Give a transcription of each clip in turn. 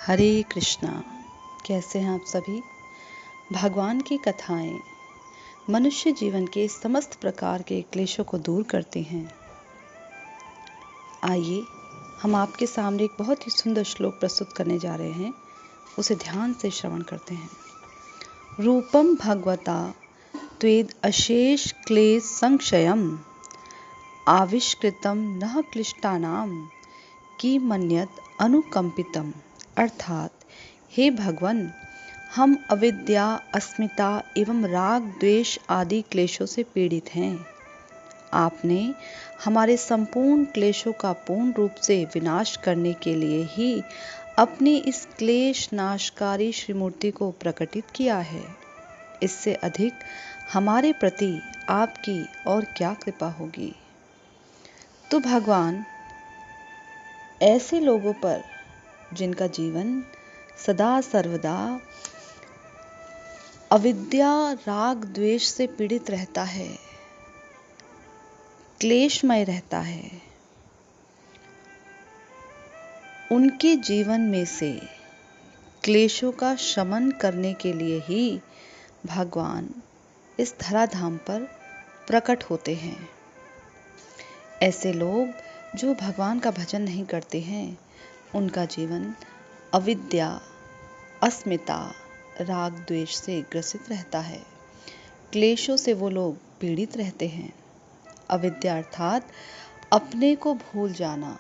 हरे कृष्णा। कैसे हैं आप सभी। भगवान की कथाएं मनुष्य जीवन के समस्त प्रकार के क्लेशों को दूर करती हैं। आइए हम आपके सामने एक बहुत ही सुंदर श्लोक प्रस्तुत करने जा रहे हैं, उसे ध्यान से श्रवण करते हैं। रूपम भगवता त्वेद अशेष क्लेश संक्षयम आविष्कृतम नः क्लिष्टानाम की मन्यत अनुकंपितम। अर्थात हे भगवान, हम अविद्या, अस्मिता एवं राग, द्वेष आदि क्लेशों से पीड़ित हैं। आपने हमारे संपूर्ण क्लेशों का पूर्ण रूप से विनाश करने के लिए ही अपनी इस क्लेश नाशकारी श्रीमूर्ति को प्रकटित किया है। इससे अधिक हमारे प्रति आपकी और क्या कृपा होगी। तो भगवान ऐसे लोगों पर जिनका जीवन सदा सर्वदा अविद्या, राग, द्वेष से पीड़ित रहता है, क्लेशमय रहता है, उनके जीवन में से क्लेशों का शमन करने के लिए ही भगवान इस धराधाम पर प्रकट होते हैं। ऐसे लोग जो भगवान का भजन नहीं करते हैं, उनका जीवन अविद्या, अस्मिता, राग, द्वेष से ग्रसित रहता है। क्लेशों से वो लोग पीड़ित रहते हैं। अविद्या अर्थात अपने को भूल जाना,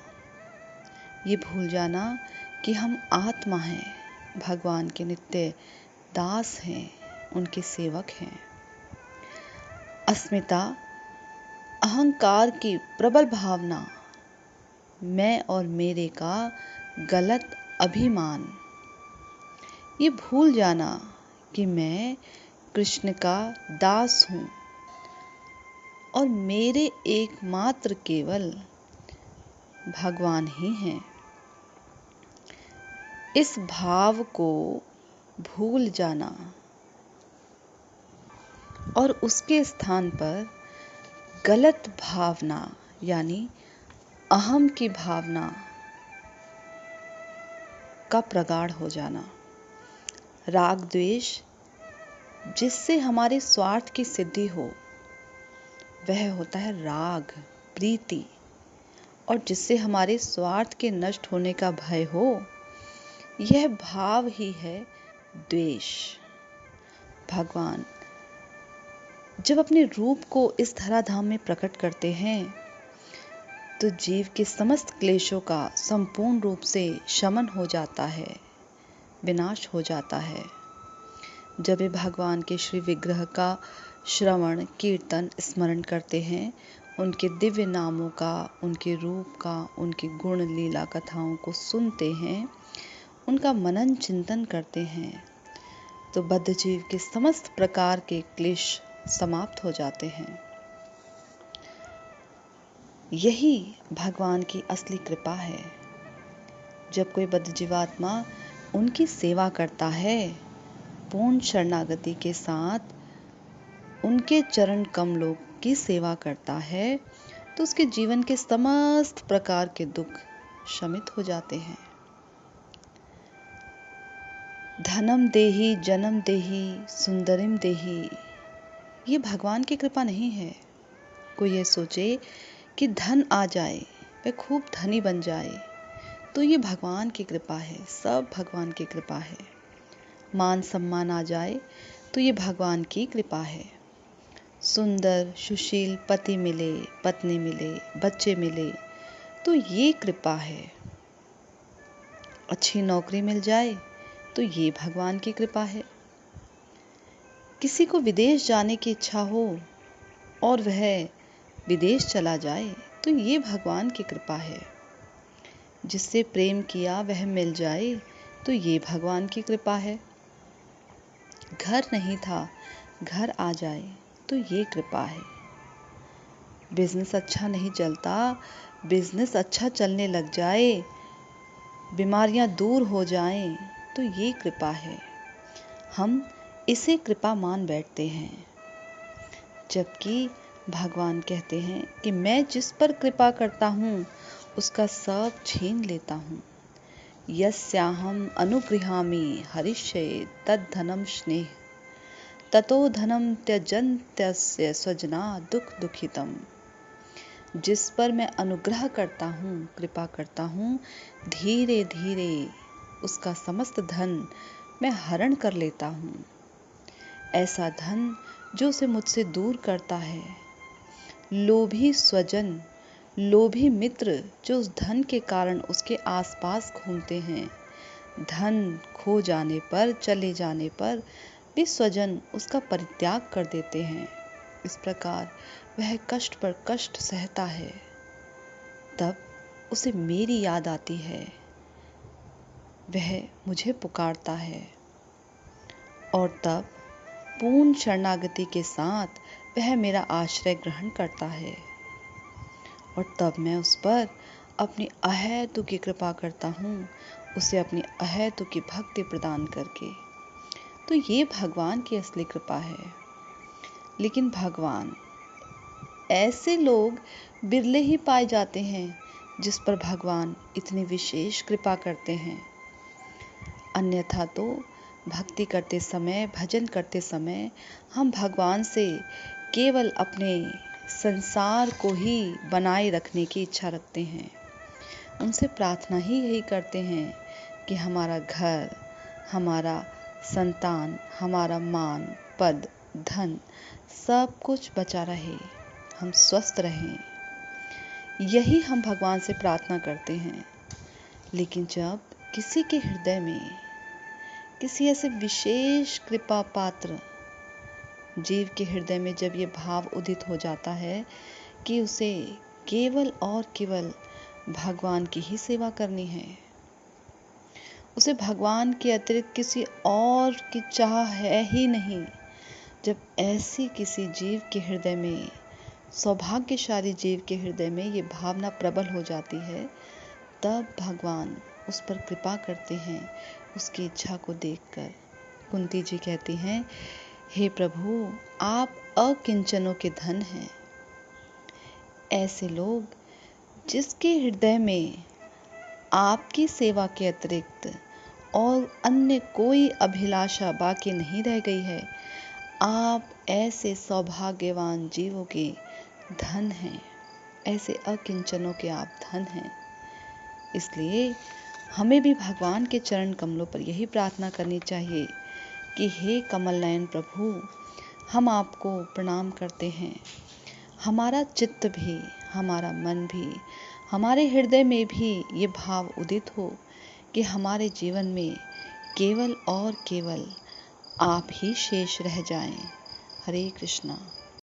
ये भूल जाना कि हम आत्मा हैं, भगवान के नित्य दास हैं, उनके सेवक हैं। अस्मिता अहंकार की प्रबल भावना, मैं और मेरे का गलत अभिमान, ये भूल जाना कि मैं कृष्ण का दास हूँ और मेरे एकमात्र केवल भगवान ही हैं। इस भाव को भूल जाना और उसके स्थान पर गलत भावना यानी अहम की भावना का प्रगाढ़ हो जाना। राग द्वेष जिससे हमारे स्वार्थ की सिद्धि हो, वह होता है राग, प्रीति, और जिससे हमारे स्वार्थ के नष्ट होने का भय हो, यह भाव ही है द्वेष। भगवान जब अपने रूप को इस धराधाम में प्रकट करते हैं, तो जीव के समस्त क्लेशों का संपूर्ण रूप से शमन हो जाता है, विनाश हो जाता है। जब वे भगवान के श्री विग्रह का श्रवण, कीर्तन, स्मरण करते हैं, उनके दिव्य नामों का, उनके रूप का, उनके गुण लीला कथाओं को सुनते हैं, उनका मनन चिंतन करते हैं, तो बद्ध जीव के समस्त प्रकार के क्लेश समाप्त हो जाते हैं। यही भगवान की असली कृपा है। जब कोई बद्ध जीवात्मा उनकी सेवा करता है, पूर्ण शरणागति के साथ उनके चरण कमलों की सेवा करता है, तो उसके जीवन के समस्त प्रकार के दुख शमित हो जाते हैं। धनम देहि जन्म देहि सुंदरिम देहि, ये भगवान की कृपा नहीं है। कोई ये सोचे कि धन आ जाए, वह खूब धनी बन जाए, तो ये भगवान की कृपा है, सब भगवान की कृपा है। मान सम्मान आ जाए तो ये भगवान की कृपा है। सुंदर सुशील पति मिले, पत्नी मिले, बच्चे मिले, तो ये कृपा है। अच्छी नौकरी मिल जाए तो ये भगवान की कृपा है। किसी को विदेश जाने की इच्छा हो और वह विदेश चला जाए, तो ये भगवान की कृपा है। जिससे प्रेम किया वह मिल जाए, तो ये भगवान की कृपा है। घर नहीं था, घर आ जाए, तो ये कृपा है। बिजनेस अच्छा नहीं चलता, बिजनेस अच्छा चलने लग जाए, बीमारियां दूर हो जाएं, तो ये कृपा है। हम इसे कृपा मान बैठते हैं, जबकि भगवान कहते हैं कि मैं जिस पर कृपा करता हूँ उसका सब छीन लेता हूँ। यस्याहम् अनुगृहामि हरिष्ये तद्धनम स्नेह ततो धनम त्यजन्त्यस्य स्वजना दुख दुखितम। जिस पर मैं अनुग्रह करता हूँ, कृपा करता हूँ, धीरे धीरे उसका समस्त धन मैं हरण कर लेता हूँ। ऐसा धन जो उसे मुझसे दूर करता है, लोभी स्वजन, लोभी मित्र जो उस धन के कारण उसके आसपास घूमते हैं, धन खो जाने पर, चले जाने पर भी स्वजन उसका परित्याग कर देते हैं। इस प्रकार वह कष्ट पर कष्ट सहता है। तब उसे मेरी याद आती है, वह मुझे पुकारता है और तब पूर्ण शरणागति के साथ वह मेरा आश्रय ग्रहण करता है और तब मैं उस पर अपनी अहेतु की कृपा करता हूँ, उसे अपनी अहेतु की भक्ति प्रदान करके। तो ये भगवान की असली कृपा है। लेकिन भगवान, ऐसे लोग बिरले ही पाए जाते हैं जिस पर भगवान इतनी विशेष कृपा करते हैं। अन्यथा तो भक्ति करते समय, भजन करते समय हम भगवान से केवल अपने संसार को ही बनाए रखने की इच्छा रखते हैं। उनसे प्रार्थना ही यही करते हैं कि हमारा घर, हमारा संतान, हमारा मान, पद, धन सब कुछ बचा रहे, हम स्वस्थ रहें। यही हम भगवान से प्रार्थना करते हैं। लेकिन जब किसी के हृदय में, किसी ऐसे विशेष कृपा पात्र जीव के हृदय में जब ये भाव उदित हो जाता है कि उसे केवल और केवल भगवान की ही सेवा करनी है, उसे भगवान के अतिरिक्त किसी और की चाह है ही नहीं, जब ऐसी किसी जीव के हृदय में, सौभाग्यशाली जीव के हृदय में ये भावना प्रबल हो जाती है, तब भगवान उस पर कृपा करते हैं उसकी इच्छा को देखकर। कुंती जी कहती हैं, हे प्रभु, आप अकिंचनों के धन हैं। ऐसे लोग जिसके हृदय में आपकी सेवा के अतिरिक्त और अन्य कोई अभिलाषा बाकी नहीं रह गई है, आप ऐसे सौभाग्यवान जीवों के धन हैं, ऐसे अकिंचनों के आप धन हैं। इसलिए हमें भी भगवान के चरण कमलों पर यही प्रार्थना करनी चाहिए कि हे कमल नयन प्रभु, हम आपको प्रणाम करते हैं। हमारा चित्त भी, हमारा मन भी, हमारे हृदय में भी ये भाव उदित हो कि हमारे जीवन में केवल और केवल आप ही शेष रह जाएं। हरे कृष्णा।